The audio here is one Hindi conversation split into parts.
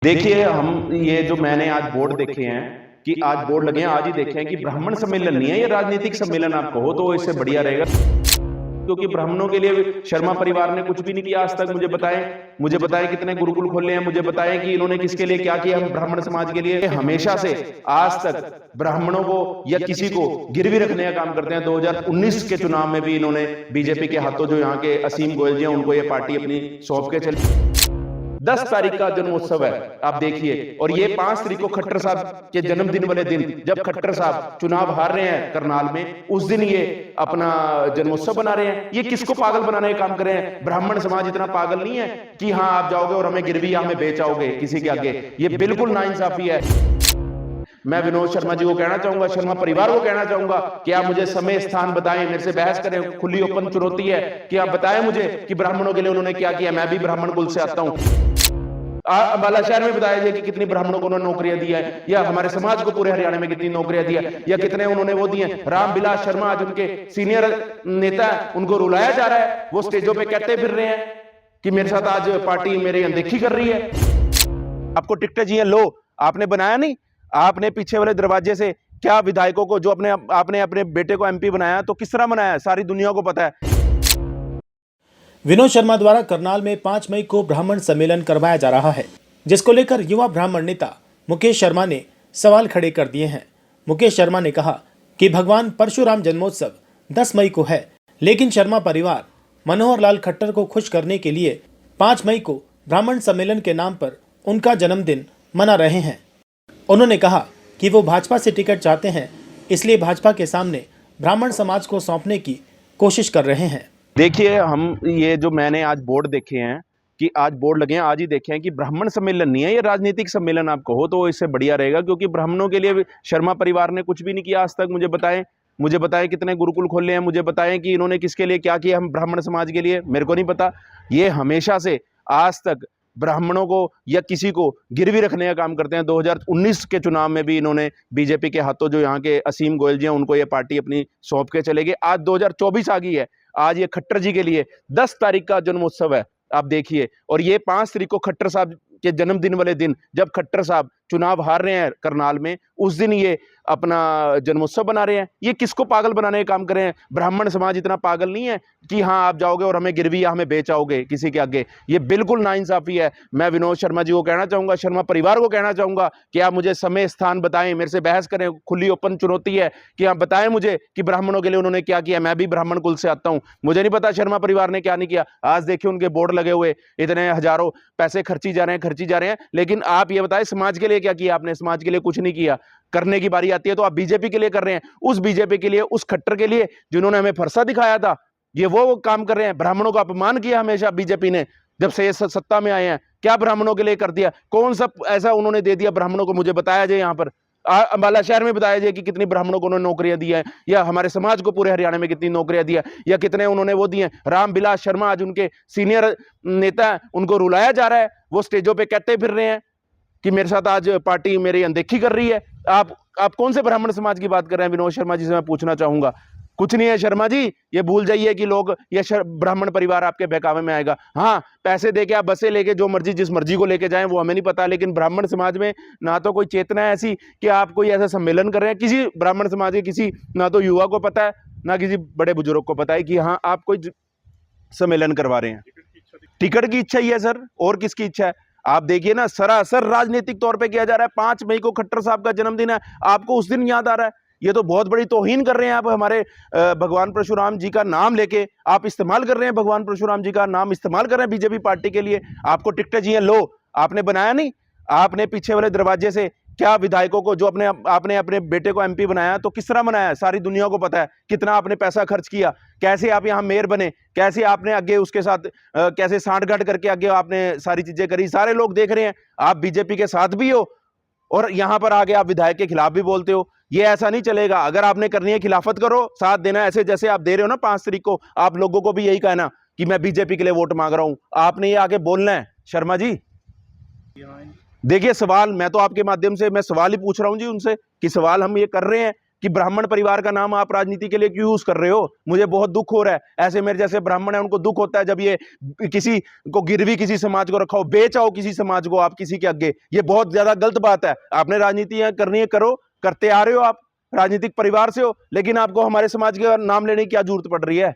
देखिए हम ये जो मैंने आज बोर्ड देखे हैं कि आज बोर्ड लगे हैं, आज ही देखे हैं कि ब्राह्मण सम्मेलन नहीं है, ये राजनीतिक सम्मेलन आप कहो तो इससे बढ़िया रहेगा। क्योंकि ब्राह्मणों के लिए शर्मा परिवार ने कुछ भी नहीं किया आज तक। मुझे बताएं कितने गुरुकुल खोले हैं, मुझे बताएं कि इन्होंने किसके लिए क्या किया ब्राह्मण समाज के लिए। हमेशा से आज तक ब्राह्मणों को या किसी को गिरवी रखने का काम करते हैं। 2019 के चुनाव में भी इन्होंने बीजेपी के हाथों जो यहाँ के असीम गोयल जी हैं उनको ये पार्टी अपनी सौंप के चली। 10 तारीख का जन्मोत्सव है, आप देखिए। और ये 5 तारीख को खट्टर साहब के जन्मदिन वाले दिन, जब खट्टर साहब चुनाव हार रहे हैं करनाल में, उस दिन ये अपना जन्मोत्सव बना रहे हैं। ये किसको पागल बनाने का काम कर रहे हैं? ब्राह्मण समाज इतना पागल नहीं है कि हाँ आप जाओगे और हमें गिरवी हमें बेचाओगे किसी के आगे। ये बिल्कुल नाइंसाफी है। मैं विनोद शर्मा जी को कहना चाहूंगा, शर्मा परिवार को कहना चाहूंगा कि आप मुझे समय स्थान बताएं, मेरे से बहस करें। खुली ओपन चुनौती है कि आप बताएं मुझे कि ब्राह्मणों के लिए उन्होंने क्या किया। मैं भी ब्राह्मण कुल से आता हूं। अंबाला शहर में बताया जाए कि कितनी ब्राह्मणों को उन्होंने नौकरियां दी है, या हमारे समाज को पूरे हरियाणा में कितनी नौकरियां दी है, या कितने उन्होंने वो दिए। रामविलास शर्मा आज उनके सीनियर नेता, उनको रुलाया जा रहा है। वो स्टेजों पे कहते फिर रहे हैं कि मेरे साथ आज पार्टी मेरी अनदेखी कर रही है। आपको टिकटें चाहिए, लो। आपने बनाया नहीं, आपने पीछे वाले दरवाजे से क्या विधायकों को जो आपने अपने बेटे को एमपी बनाया, तो किस तरह बनाया सारी दुनिया को पता है। विनोद शर्मा द्वारा करनाल में 5 मई को ब्राह्मण सम्मेलन करवाया जा रहा है, जिसको लेकर युवा ब्राह्मण नेता मुकेश शर्मा ने सवाल खड़े कर दिए हैं। मुकेश शर्मा ने कहा कि भगवान परशुराम जन्मोत्सव 10 मई को है, लेकिन शर्मा परिवार मनोहर लाल खट्टर को खुश करने के लिए 5 मई को ब्राह्मण सम्मेलन के नाम पर उनका जन्मदिन मना रहे हैं। उन्होंने कहा कि वो भाजपा से टिकट चाहते हैं, इसलिए भाजपा के सामने ब्राह्मण समाज को सौंपने की कोशिश कर रहे हैं। देखिए हम ये जो मैंने आज बोर्ड देखे हैं कि आज बोर्ड लगे हैं, आज ही देखे हैं कि ब्राह्मण सम्मेलन नहीं है, ये राजनीतिक सम्मेलन आप कहो तो इससे बढ़िया रहेगा। क्योंकि ब्राह्मणों के लिए शर्मा परिवार ने कुछ भी नहीं किया आज तक। मुझे बताएं कितने गुरुकुल खोले हैं, मुझे बताएं कि इन्होंने किसके लिए क्या किया हम ब्राह्मण समाज के लिए, मेरे को नहीं पता। ये हमेशा से आज तक ब्राह्मणों को या किसी को गिरवी रखने का काम करते हैं। 2019 के चुनाव में भी इन्होंने बीजेपी के हाथों जो यहाँ के असीम गोयल जी हैं उनको ये पार्टी अपनी सौंप के चले गए। आज 2024 आ गई है, आज ये खट्टर जी के लिए 10 तारीख का जन्मोत्सव है, आप देखिए। और ये 5 तारीख को खट्टर साहब के जन्मदिन वाले दिन, जब खट्टर साहब चुनाव हार रहे हैं करनाल में, उस दिन ये अपना जन्मोत्सव बना रहे हैं। ये किसको पागल बनाने का काम कर रहे हैं? ब्राह्मण समाज इतना पागल नहीं है कि हाँ आप जाओगे और हमें गिरवी हमें बेचाओगे किसी के आगे। ये बिल्कुल नाइंसाफी है। मैं विनोद शर्मा जी को कहना चाहूंगा, शर्मा परिवार को कहना चाहूंगा कि आप मुझे समय स्थान बताएं, मेरे से बहस करें। खुली ओपन चुनौती है कि आप बताएं मुझे कि ब्राह्मणों के लिए उन्होंने क्या किया। मैं भी ब्राह्मण कुल से आता हूं, मुझे नहीं पता शर्मा परिवार ने क्या नहीं किया। आज देखिए उनके बोर्ड लगे हुए, इतने हजारों पैसे खर्ची जा रहे हैं, लेकिन आप ये बताएं समाज के लिए क्या किया आपने? समाज के लिए कुछ नहीं किया। करने की बारी आती है तो आप बीजेपी के लिए कर रहे हैं, उस बीजेपी के लिए, उस खट्टर के लिए जिन्होंने हमें फरसा दिखाया था। ये वो काम कर रहे हैं। ब्राह्मणों का अपमान किया हमेशा बीजेपी ने, जब से ये सत्ता में आए हैं। क्या ब्राह्मणों के लिए कर दिया? कौन सा ऐसा उन्होंने दे दिया ब्राह्मणों को? मुझे बताया जाए। यहाँ पर अंबाला शहर में बताया जाए कि कितनी ब्राह्मणों को उन्होंने नौकरियां दी है, या हमारे समाज को पूरे हरियाणा में कितनी नौकरियां दी है, या कितने उन्होंने वो दिए। रामविलास शर्मा आज उनके सीनियर नेता, उनको रुलाया जा रहा है। वो स्टेजों पे कहते फिर रहे हैं कि मेरे साथ आज पार्टी मेरी अनदेखी कर रही है। आप कौन से ब्राह्मण समाज की बात कर रहे हैं? विनोद शर्मा जी से मैं पूछना चाहूंगा। कुछ नहीं है शर्मा जी, ये भूल जाइए कि लोग ये ब्राह्मण परिवार आपके बहकावे में आएगा। हाँ, पैसे देके आप बसें लेके जो मर्जी जिस मर्जी को लेके जाएं, वो हमें नहीं पता। लेकिन ब्राह्मण समाज में ना तो कोई चेतना है ऐसी कि आप कोई ऐसा सम्मेलन कर रहे हैं। किसी ब्राह्मण समाज के किसी, ना तो युवा को पता है, ना किसी बड़े बुजुर्ग को पता है कि हाँ आप कोई सम्मेलन करवा रहे हैं। टिकट की इच्छा ही है सर, और किसकी इच्छा है? आप देखिए ना, सरासर राजनीतिक तौर पे किया जा रहा है। 5 मई को खट्टर साहब का जन्मदिन है, आपको उस दिन याद आ रहा है। ये तो बहुत बड़ी तौहीन कर रहे हैं आप। हमारे भगवान परशुराम जी का नाम लेके आप इस्तेमाल कर रहे हैं, भगवान परशुराम जी का नाम इस्तेमाल कर रहे हैं बीजेपी पार्टी के लिए। आपको टिकटें चाहिए, लो। आपने बनाया नहीं, आपने पीछे वाले दरवाजे से क्या विधायकों को जो आपने अपने बेटे को एमपी बनाया, तो किस तरह बनाया सारी दुनिया को पता है। कितना आपने पैसा खर्च किया, कैसे आप यहाँ मेयर बने, कैसे आपने आगे उसके साथ कैसे सांठगांठ करके आगे आपने सारी चीजें करी, सारे लोग देख रहे हैं। आप बीजेपी के साथ भी हो और यहाँ पर आगे आप विधायक के खिलाफ भी बोलते हो। ये ऐसा नहीं चलेगा। अगर आपने करनी है खिलाफत करो, साथ देना। ऐसे जैसे आप दे रहे हो ना 5 तारीख को, आप लोगों को भी यही कहना कि मैं बीजेपी के लिए वोट मांग रहा हूं। आपने ये आगे बोलना है शर्मा जी। देखिए सवाल, मैं तो आपके माध्यम से मैं सवाल ही पूछ रहा हूं जी उनसे, कि सवाल हम ये कर रहे हैं कि ब्राह्मण परिवार का नाम आप राजनीति के लिए क्यों यूज कर रहे हो। मुझे बहुत दुख हो रहा है, ऐसे मेरे जैसे ब्राह्मण है उनको दुख होता है जब ये किसी को गिरवी किसी समाज को रखा हो, बेच आओ किसी समाज को आप किसी के आगे, ये बहुत ज्यादा गलत बात है। आपने राजनीति करनी है करो, करते आ रहे हो, आप राजनीतिक परिवार से हो, लेकिन आपको हमारे समाज का नाम लेने की क्या जरूरत पड़ रही है।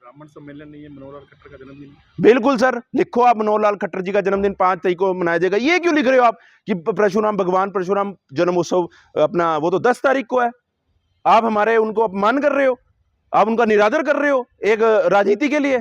ब्राह्मण सम्मेलन नहीं है, मनोहर लाल खट्टर का जन्मदिन। बिल्कुल सर, लिखो आप मनोहर लाल खट्टर जी का जन्मदिन 5 तारीख को मनाया जाएगा। ये क्यों लिख रहे हो आप कि परशुराम भगवान परशुराम जन्मोत्सव अपना वो तो 10 तारीख को है। आप हमारे उनको अपमान कर रहे हो, आप उनका निरादर कर रहे हो एक राजनीति के लिए।